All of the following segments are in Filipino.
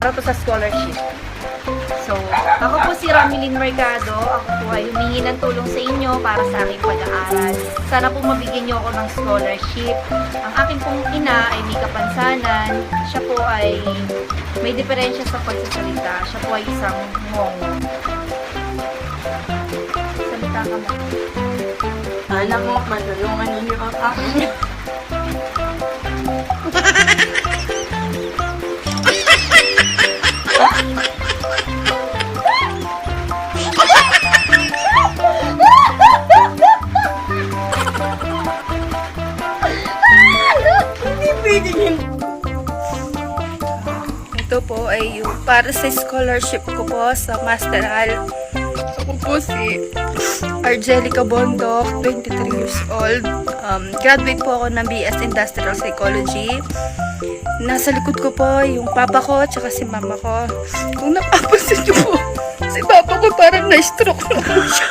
para po sa scholarship. So, ako po si Ramilyn Mercado. Ako po ay humingi ng tulong sa inyo para sa aking pag-aaral. Sana po mabigyan niyo ako ng scholarship. Ang aking pong ina ay may kapansanan. Siya po ay may diferensya sa pagsasalita. Siya po ay isang mongo. Salita ka mo. Anak mo, matulungan ninyo ang aking. Ito po ay yung para sa scholarship ko po sa Masteral. Ako po si Argelica Bondok, 23 years old. Graduate po ako ng BS Industrial Psychology. Nasa likod ko po yung papa ko at si mama ko. Kung napapansin niyo po, si papa ko parang na-stroke na po siya.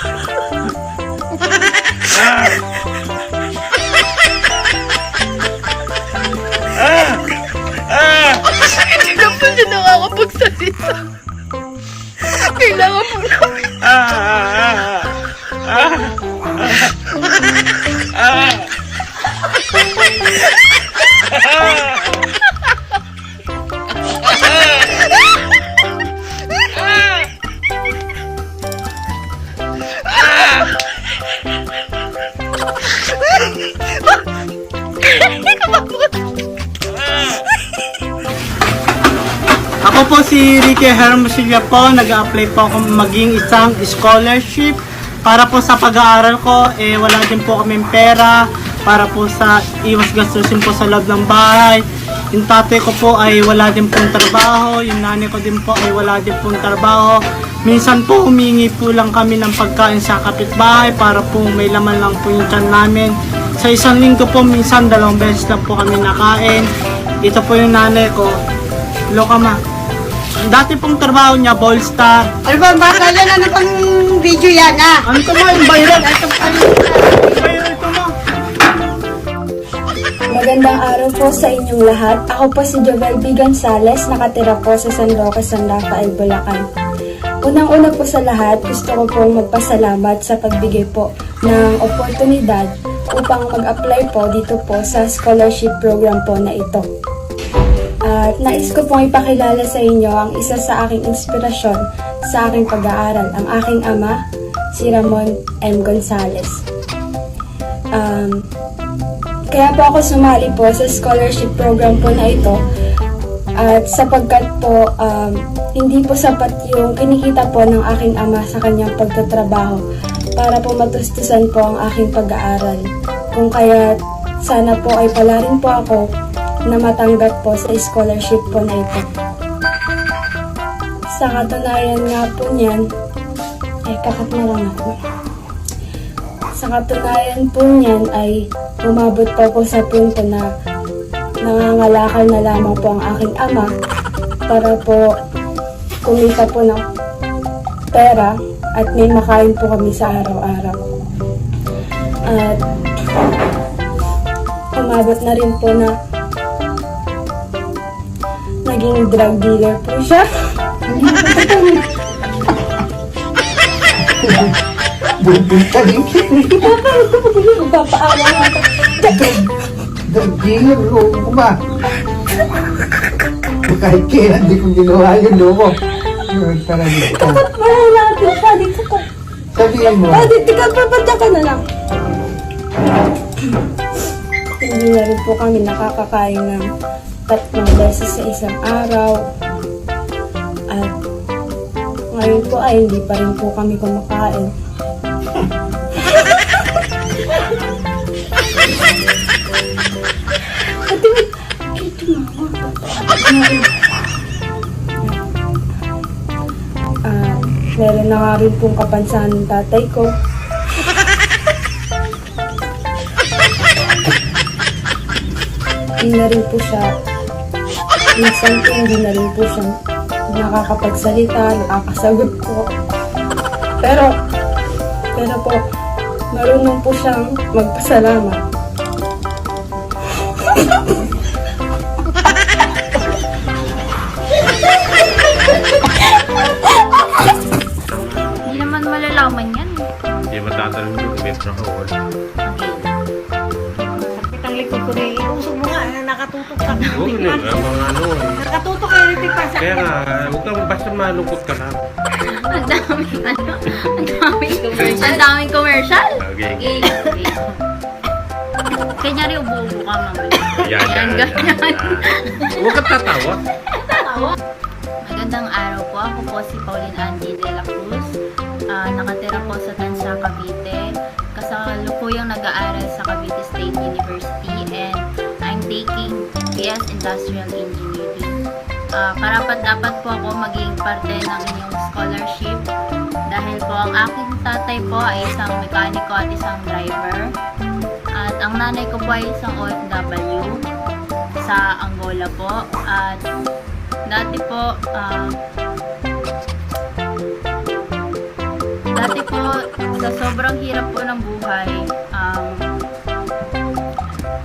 Hindi na po siya nakakapagsalita. Kailangan po namin. Ako po si Ricky Hermosillo po, nag-a-apply po ako maging isang scholarship para po sa pag-aaral ko. Wala din po kaming pera para po sa iwas gastusin po sa loob ng bahay. Yung tatay ko po ay wala din pong trabaho, yung nanay ko din po ay wala din pong trabaho. Minsan po humingi po lang kami ng pagkain sa kapitbahay para po may laman lang po yung tiyan namin. Sa isang linggo po minsan 2 beses lang po kami nakain. Ito po yung nanay ko. Loka ma. Dati pong trabaho niya, Ballstar. Ano ba, baka yan? Ano pang video yan, ah? Ano ito ma? Yung viral? Viral ito ma. Magandang araw po sa inyong lahat. Ako po si Jovel B. Gonzales, nakatira po sa San Roque, San Rafael, Bulacan. Unang-una po sa lahat, gusto ko po magpasalamat sa pagbigay po ng oportunidad upang mag-apply po dito po sa scholarship program po na ito. At nais ko pong ipakilala sa inyo ang isa sa aking inspirasyon sa aking pag-aaral, ang aking ama, si Ramon M. Gonzales. Kaya po ako sumali po sa scholarship program po na ito at sapagkat po hindi po sapat yung kinikita po ng aking ama sa kanyang pagtatrabaho para po matustusan po ang aking pag-aaral. Kung kaya sana po ay palarin po ako na matanggap po sa scholarship po na ito. Sa katunayan nga po niyan, kakat na lang ako. Sa katunayan po niyan ay umabot po ako sa punto na nangangalakal na lamang po ang aking ama para po kumita po ng pera at may makain po kami sa araw-araw. At umabot na rin po na naging drug dealer po siya. Papaawa nga ito. Drug dealer, loob ko ba? Kahit kailan di ko ginawa yun, loob mo. Dapat malala natin siya dito ko. Sabihan mo. Dito ka, papanda ka na lang. Hindi na rin po kami nakakakain ng 3 beses sa isang araw. At ngayon po ay hindi pa rin po kami kumakain. Meron na nga rin pong kapansanan ng tatay ko. Hindi na rin po siya, minsan po hindi na rin po siya nakakapagsalita, nakakasagot po. Pero po, marunong po siyang magpasalamat. Hindi matatanong yung metro ka, wala. Okay. Sakit ang likod ko rin. Iusog mo nga, nakatutok sa Oo, tikman. mga ano eh. Nakatutok kayo rin tikman sa Kaya nga, huwag kang basta malungkot ka lang. Ang daming ano, ang daming commercial. Okay. Okay, okay. Kanya rin ubo-ubo ka, ma'am. Yan. Ganyan. Huwag kang tatawa. Magandang araw po. Ako po si Pauline Angie de la Cruz. Nakatira po sa Tansya, Cavite. Kasalukuyang nag-aaral sa Cavite State University and I'm taking BS Industrial Engineering. Karapat-dapat po ako maging parte ng inyong scholarship dahil po ang aking tatay po ay isang mekaniko at isang driver. At ang nanay ko po ay isang OFW sa Angola po. At dati po, sa sobrang hirap po ng buhay,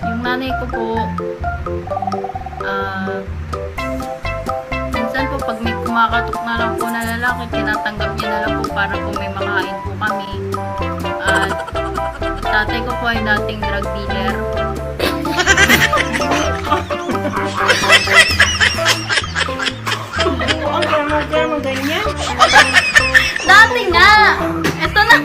yung nanay ko po, minsan po pag may kumakatok na lang po na lalaki, tinatanggap niya na lang po para po may makain po kami. At tatay ko po ay dating drug dealer. Ang ganyan. Dati nga! Ito na!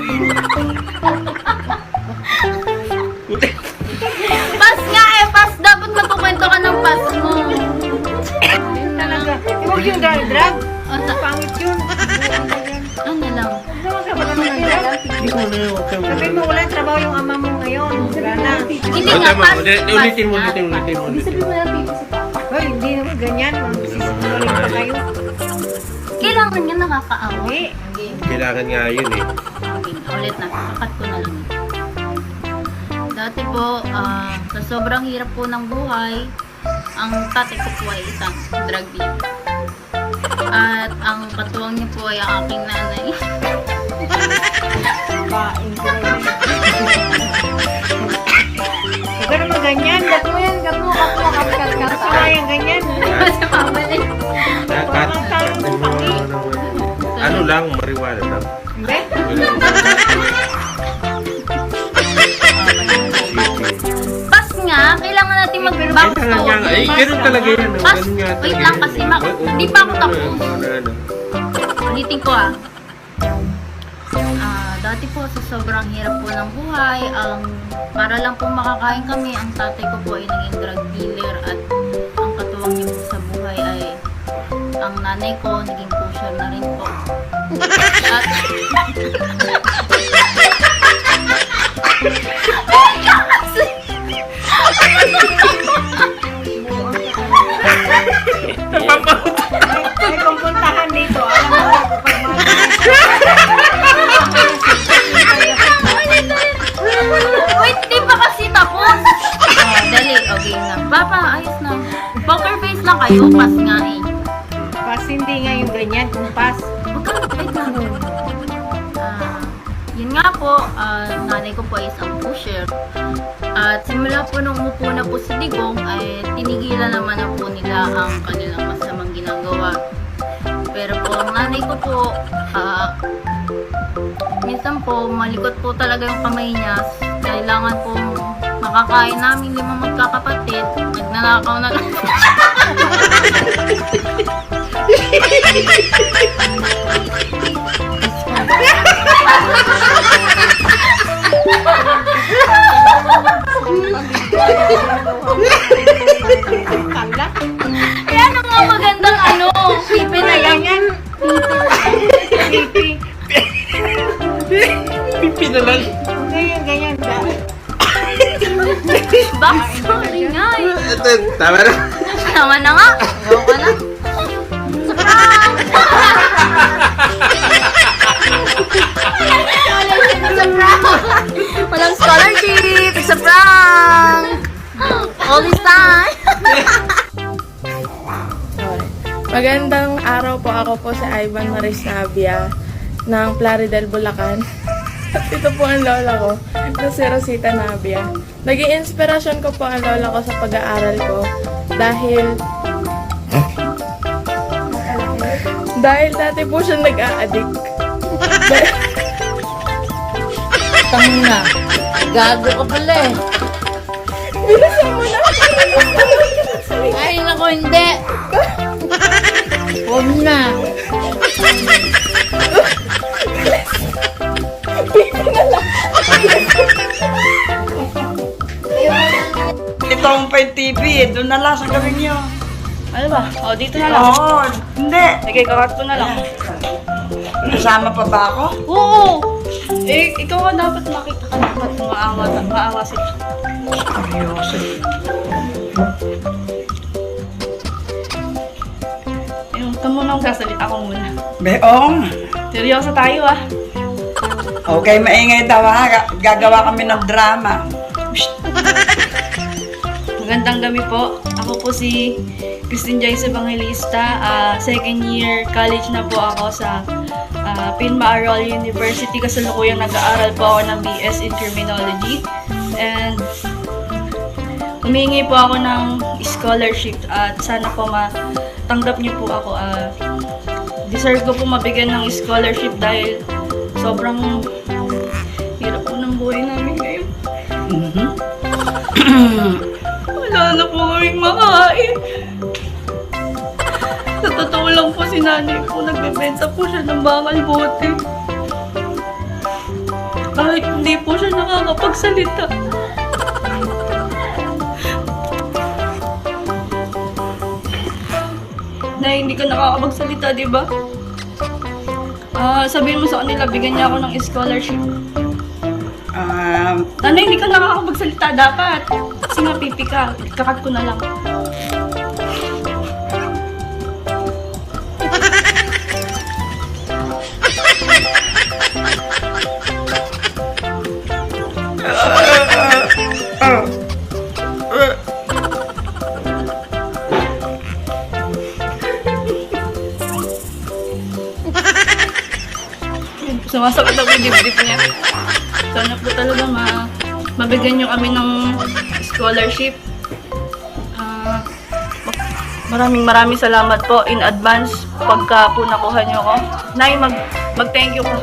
Pas nga eh! Pas! Dapat matukwento ka ng pas mo. Talaga. Huwag yung drag. Ano? Pangit yun. Ano lang? Huwag ka ba naman ng drag? Hindi ko na huwag kang... Sabi mo, wala trabaho yung ama mo ngayon. Wala na. Hindi Oh, nga, tama. pas! Ulitin mo. nga. Hoy, hindi naman ganyan. Sisimuling pa kayo. Kailangan nga nakakaawa. Eh, Kailangan nga yun eh. Okay, ulit na. Kakat ko na lang. Dati po, sa sobrang hirap po ng buhay, ang tatay ko po ay isang drug dealer. At ang katuwang niya po ay ang aking nanay. paing ko na yun. Huwag ka naman ganyan. Gat mo yan. Gat mo. Gusto nga yung ganyan. Sa pabalik. Ano lang, mariwala lang. Hindi? Pas nga, kailangan natin mag-back Kailangan nga, eh, ganun talaga yan. Pas, Ganun nga wait talaga lang yan, kasi, eh. hindi pa ako tapos. Ano. Ulitin ko dati po sa sobrang hirap po ng buhay, para lang po makakain kami, ang tatay ko po ay naging drug dealer at ang katuwang niya po sa buhay ay ang nanay ko naging pusher na rin po. At Ay, kung puntahan dito, alam mo, kapag wait, di pa kasi tapos. Dali, okay na. Papa, ayos na. Poker face lang kayo, pas nga eh. pas, hindi nga yung ganyan. Kung pas, Wait lang. Yun nga po, nanay ko po ay isang pusher. At simula po nung umupo na po si Digong, ay tinigilan naman na po nila ang kanilang masamang ginagawa. Pero po, ang nanay ko po, minsan po, malikot po talaga yung kamay niya. Kailangan po makakain namin 5 magkakapatid. Nagnanakaw na lang. kala. Yan ang mga magandang ano, pipi na lang. Ganyan. Pipi. Pipi na lang. Ganyan, ganyan. Backstory nga eh. Ito, tama na. Tama na nga. Ayaw ka na. It's a prank! Walang scholarship! It's a prank! All this time! Magandang araw po, ako po si Ivan Maris Navia ng Plaridel, Bulacan. At ito po ang lola ko, na si Rosita Navia. Naging inspirasyon ko po ang lola ko sa pag-aaral ko dahil dati po siya nag-a-addict. Tang na. Gago ka pala eh. Ay, naku, hindi. Huwag na. Ito ang Pay TV, doon na lang sa gawin niyo. Ano ba? O, dito na lang. Oo, hindi. Sige, kakat ko na lang. Kasama pa ba ako? Oo! Eh, ikaw nga dapat makita ka dapat maawa sila. Seryoso. Yung tamo nang sasalita ko muna. Beong, Seryoso tayo ah. okay, maingay daw ha. Gagawa kami ng drama. Magandang gabi po. Ako po si Christine Joyce Evangelista. Second year college na po ako sa Pinma-Arol University. Kasalukuyang nag-aaral po ako ng BS in Criminology. And humingi po ako ng scholarship at sana po matanggap niyo po ako. Deserve ko po mabigyan ng scholarship dahil sobrang hirap po ng buhay namin ngayon. Wala na po kaming makain. Sa totoo lang po si nanay po, nagbebenta po siya ng bakal bote. Kahit hindi po siya nakakapagsalita. Na hindi ka nakakapagsalita, di ba? Sabihin mo sa kanila, bigyan niya ako ng scholarship. Nanay, hindi ka nakakapagsalita dapat. Kasi nga pipi ka. Kakat ko na lang. Sumasakit ako yung dibdib niya. Sana po talaga mabigyan nyo kami ng scholarship. Maraming salamat po in advance pagka po nakuha nyo ko. Nay, mag-thank you ko.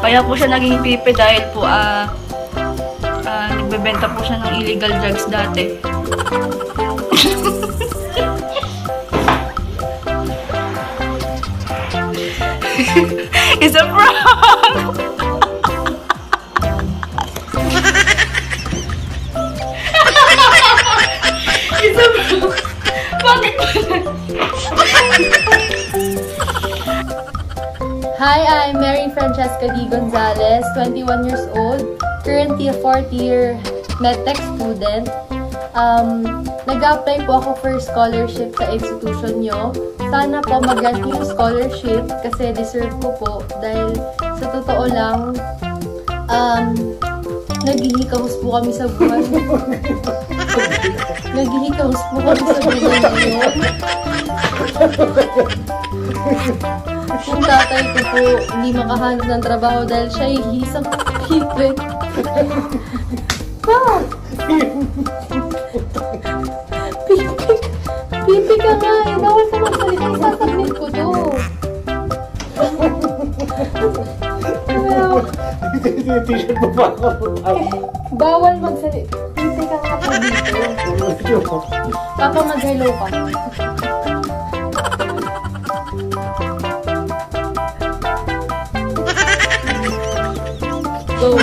Kaya po siya naging pipe dahil po nagbebenta po siya ng illegal drugs dati. It's a prank! It's a prank! Bakit ba? Hi, I'm Mary Francesca D. Gonzalez, 21 years old, currently a 4th year medtech student. Nag-apply po ako for scholarship sa institution nyo. Sana po mag-grant niyo yung scholarship kasi deserve ko po dahil sa totoo lang, naghihikahos po kami sa buhay. Naghihikahos po kami sa buhay ngayon. Yung tatay ko po hindi makahanap ng trabaho dahil siya ay isang pipe. Pipi ka nga eh. Bawal ka magsalita. Isasubmit ko to. T-shirt mo pa ako. Bawal magsalita. Pipi ka nga po dito. Papa, mag-hello ka. Go.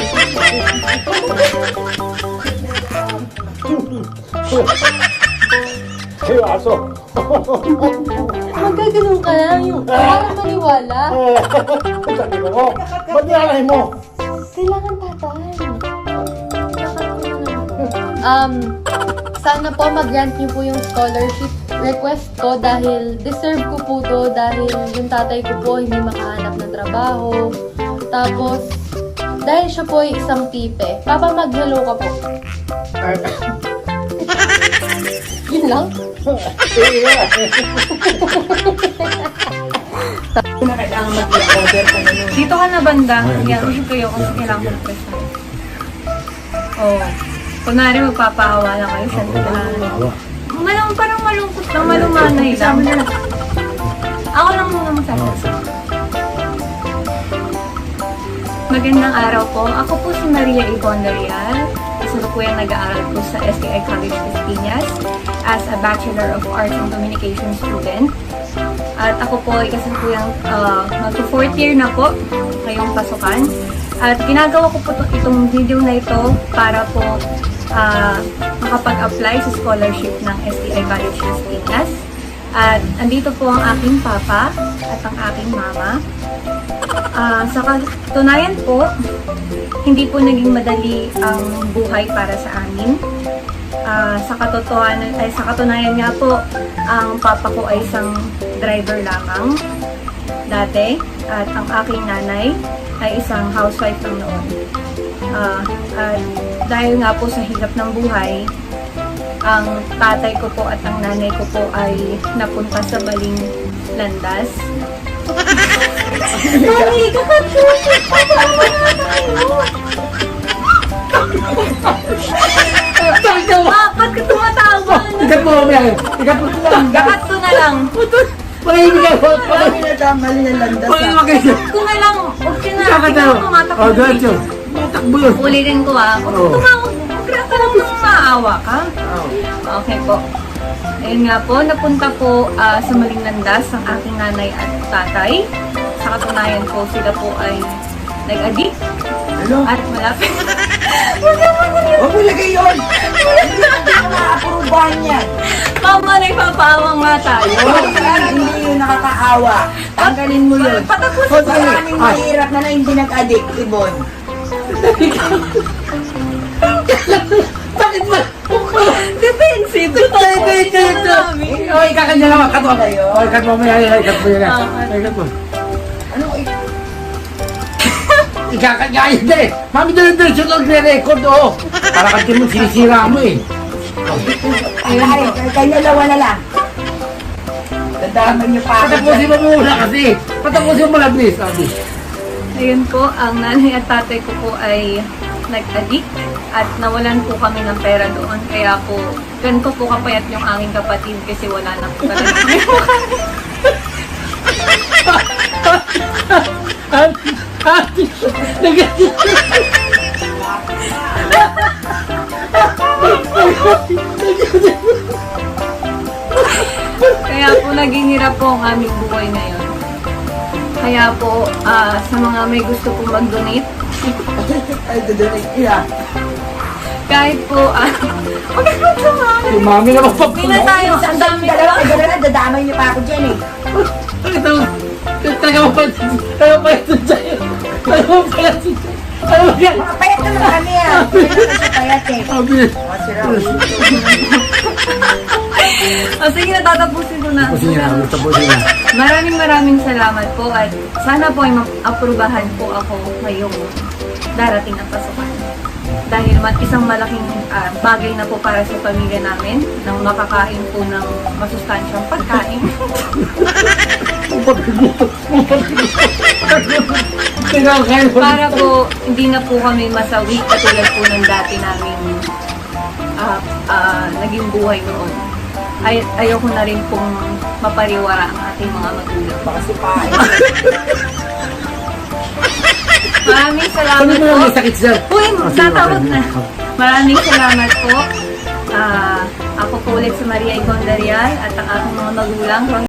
Hey, aso. Magkaganon ka lang yung para maniwala. Sabi ko, ba't nilalay mo? Kailangan tatay. Sana po mag-grant niyo po yung scholarship request ko dahil deserve ko po to dahil yung tatay ko po hindi makahanap ng trabaho. Tapos, dahil siya po ay isang pipe. Papa, mag-hello ka po. Yun lang? Dito ka na banda. Yan, usually kayo kasi kailangan ko ng pesa. Oh. Kunwari magpapahawa na kayo sa parang malungkot lang, malumanay lang. Ako lang muna magsasabi. Magandang araw po. Ako po si Maria Ivonne Darial. Kasalukuyan nag-aaral po sa STI College Piñas as a Bachelor of Arts and Communication student. At ako po ay kasalukuyang mag-4th year na po ngayong pasukan. At ginagawa ko po itong video na ito para po makapag-apply sa scholarship ng STI College Piñas. At andito po ang aking papa at ang aking mama. Sa katunayan po, hindi po naging madali ang buhay para sa amin. Sa katunayan nga po, ang papa ko ay isang driver lamang dati at ang aking nanay ay isang housewife lang noon. At dahil nga po sa hirap ng buhay, ang tatay ko po at ang nanay ko po ay napunta sa maling landas. Mami, kakatulog pa ba ang nanay mo? Ba't ka tumatawa? Ikat mo lang. Ikat mo lang. Gakat ko na lang. Pahingin ka po. Mami na mali na landas. Gakat ko na lang. Huwag ka na. Huwag ka na tumatakbo. Oh, diretso. Matakbo yun. Ulitin ko ah. Huwag tumawag. Huwag ka lang nang maawa ka. Okay po. Ayun nga po, napunta po sa maling landas ang aking nanay at tatay. Sa katunayan po, sila po ay nag-addict. At malapit. Huwag mo lagay yun! Hindi ka makaprubahan yan. Mama, nagpapaawang nga tayo. Hindi yun nakakaawa. Tanggalin mo yun. Patapusin ko. Maraming mahirap na hindi nag-addict, Ibon. Bakit ba? Defensive. Defensive. Oh, ikat niya lang. Ikat mo. Oh, ikat mo. Ikat mo yan. Ikat mo. Ano? Ikakat nga yun eh. Mami, diretso lang re-record oh. Para kasi mo sinisira mo eh. Ay, kayo dalawa na lang. Dadamay niyo pa ako. Patapusin mo muna kasi. Patapusin mo lang, please. Ayun po, ang nanay at tatay ko po ay nag-addict at nawalan po kami ng pera doon. Kaya po, ganito po kapayat yung aking kapatid kasi wala na po talaga. Kaya po naging hirap po ang aming buhay ngayon. Kaya po sa mga may gusto pong mag-donate, Ay, dudunay niya. kahit po huwag ka na sumali. Si Mami na Hindi na tayo, ang dami ko Dalawa, dalawa, dadamay niyo pa ako dyan eh. Ito. Taga mo pa ito dyan. Taga mo pa ito dyan. Ano ba yan? Mga payat naman kami ah. Hindi naman siya payat eh. Sabi. Masira ulo. Sige na, tatapusin ko na. Tapusin niya na. Tapusin niya. Maraming salamat po at sana po ay ma-aprubahan po ako ngayong darating na pasukan. Dahil isang malaking bagay na po para sa pamilya namin nang makakain po ng masustansyang pagkain. Para po hindi na po kami masawi katulad po ng dati namin naging buhay noon. Ayoko na rin pong mapariwara ang ating mga magulang. Baka si Pae. Maraming salamat Ano po. may sakit sir? Uy, natawag na. Maraming salamat po. Ako po ulit si Maria Ivonne Darial at ang aking mga magulang.